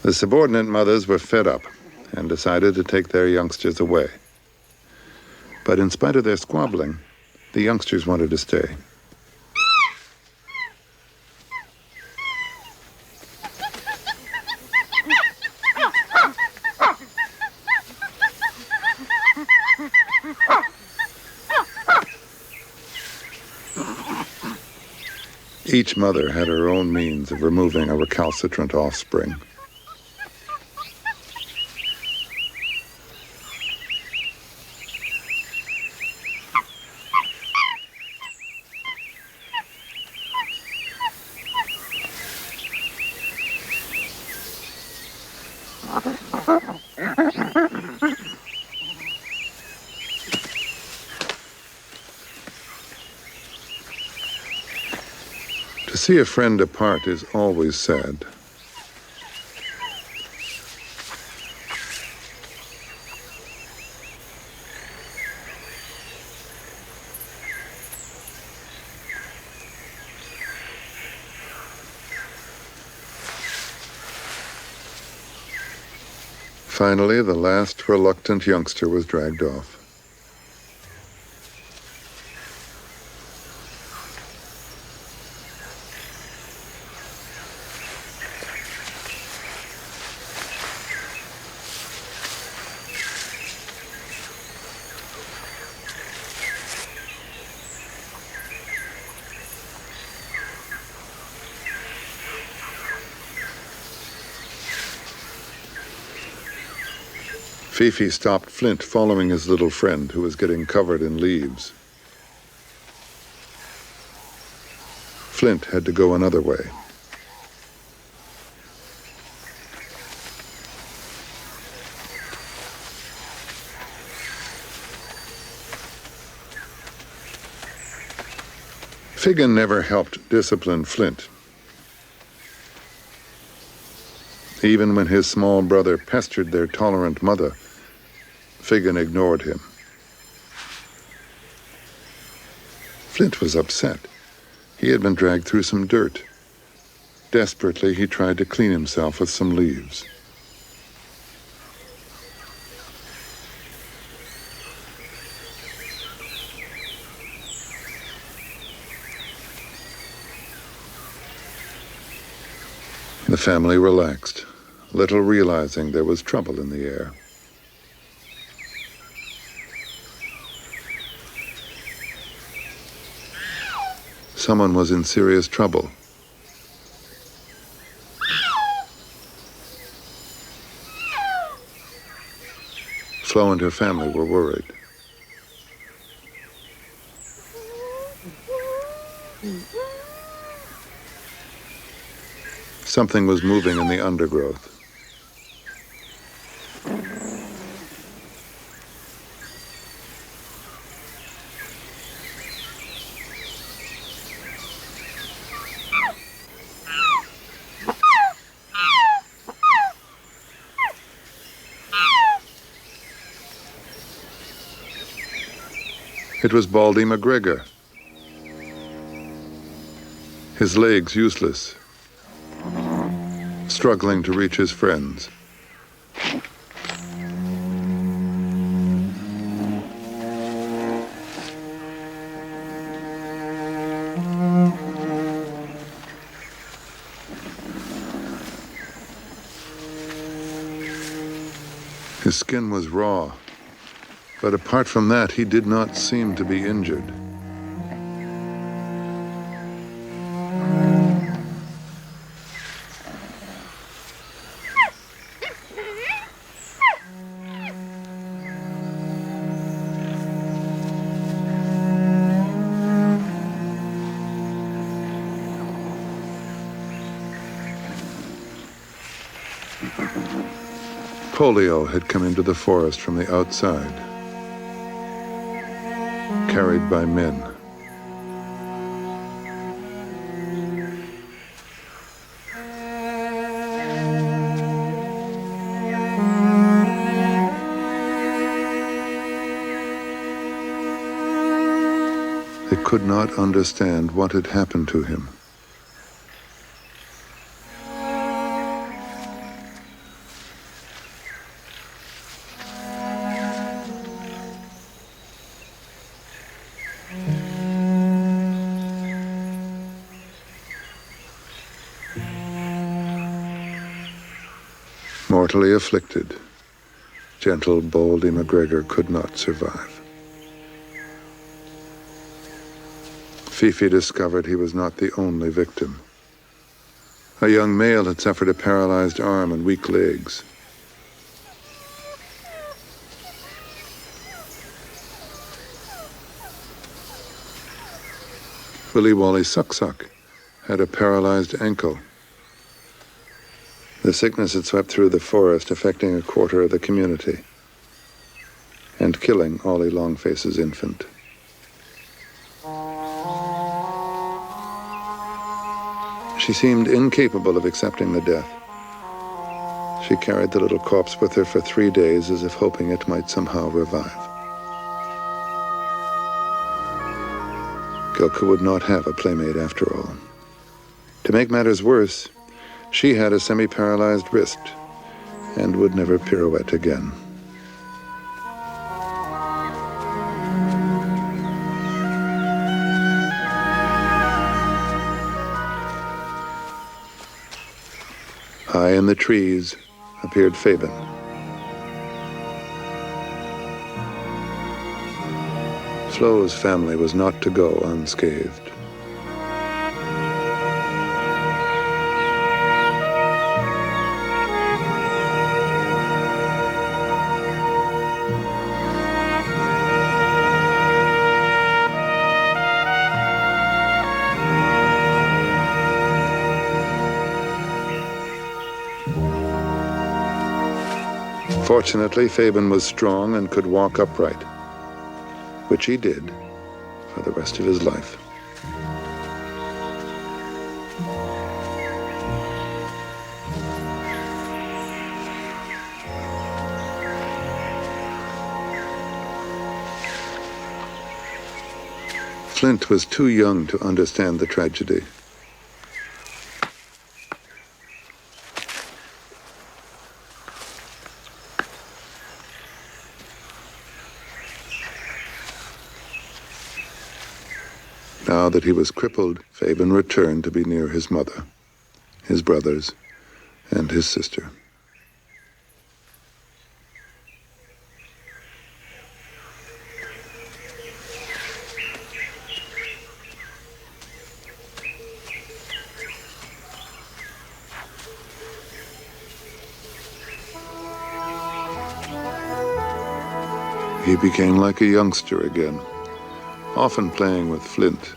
The subordinate mothers were fed up and decided to take their youngsters away. But in spite of their squabbling, the youngsters wanted to stay. Each mother had her own means of removing a recalcitrant offspring. To see a friend depart is always sad. Finally, the last reluctant youngster was dragged off. Fifi stopped Flint following his little friend, who was getting covered in leaves. Flint had to go another way. Figgin never helped discipline Flint. Even when his small brother pestered their tolerant mother, Figgin ignored him. Flint was upset. He had been dragged through some dirt. Desperately, he tried to clean himself with some leaves. The family relaxed, little realizing there was trouble in the air. Someone was in serious trouble. Flo and her family were worried. Something was moving in the undergrowth. It was Baldy McGregor. His legs useless, struggling to reach his friends. His skin was raw, but apart from that, he did not seem to be injured. Polio had come into the forest from the outside, carried by men. They could not understand what had happened to him. Mortally afflicted, gentle Baldy McGregor could not survive. Fifi discovered he was not the only victim. A young male had suffered a paralyzed arm and weak legs. Willy Wally Suck Suck had a paralyzed ankle. The sickness had swept through the forest, affecting a quarter of the community and killing Ollie Longface's infant. She seemed incapable of accepting the death. She carried the little corpse with her for 3 days as if hoping it might somehow revive. Gilka would not have a playmate after all. To make matters worse, she had a semi-paralyzed wrist and would never pirouette again. High in the trees appeared Fabian. Flo's family was not to go unscathed. Fortunately, Fabian was strong and could walk upright, which he did for the rest of his life. Flint was too young to understand the tragedy. Now that he was crippled, Fabian returned to be near his mother, his brothers, and his sister. He became like a youngster again, often playing with Flint.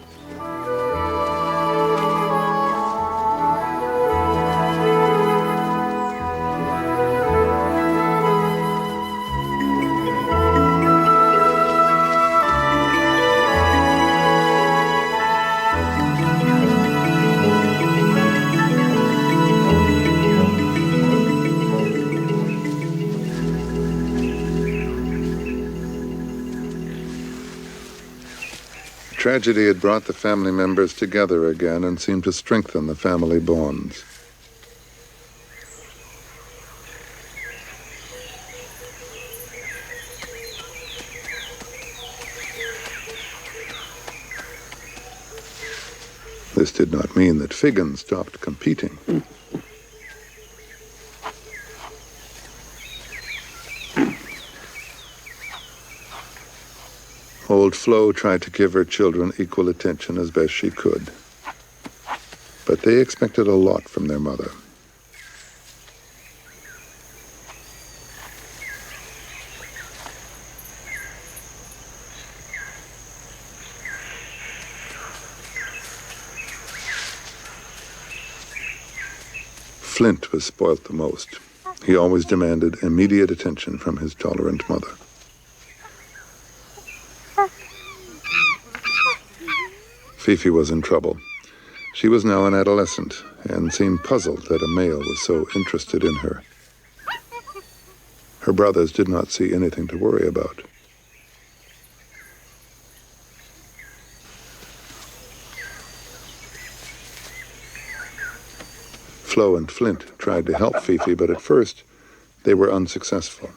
Tragedy had brought the family members together again and seemed to strengthen the family bonds. This did not mean that Figgin stopped competing. Old Flo tried to give her children equal attention as best she could, but they expected a lot from their mother. Flint was spoilt the most. He always demanded immediate attention from his tolerant mother. Fifi was in trouble. She was now an adolescent and seemed puzzled that a male was so interested in her. Her brothers did not see anything to worry about. Flo and Flint tried to help Fifi, but at first they were unsuccessful.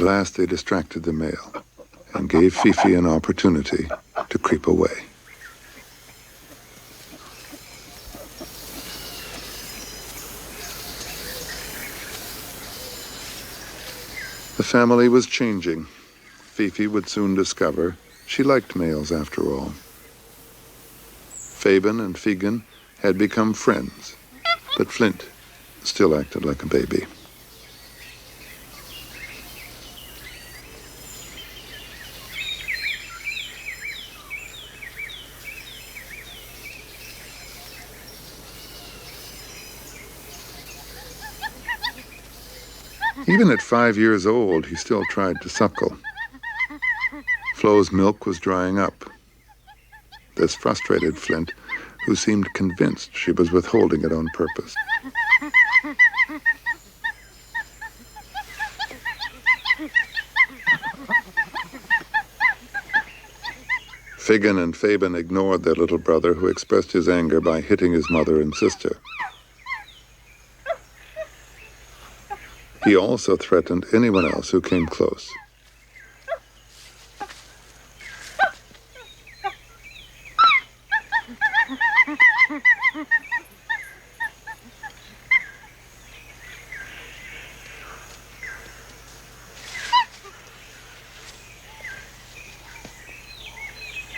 last they distracted the male and gave Fifi an opportunity to creep away. The family was changing. Fifi would soon discover she liked males after all. Fabian and Figan had become friends, but Flint still acted like a baby. Even at 5 years old, he still tried to suckle. Flo's milk was drying up. This frustrated Flint, who seemed convinced she was withholding it on purpose. Figan and Fabian ignored their little brother, who expressed his anger by hitting his mother and sister. He also threatened anyone else who came close.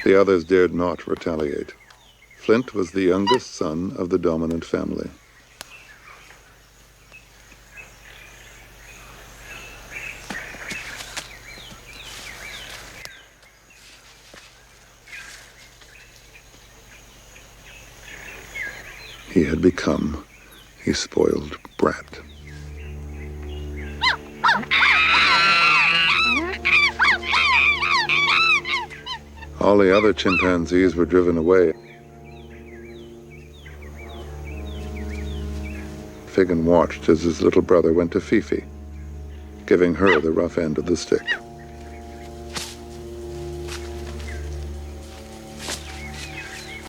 The others dared not retaliate. Flint was the youngest son of the dominant family. He had become a spoiled brat. All the other chimpanzees were driven away. Figan watched as his little brother went to Fifi, giving her the rough end of the stick.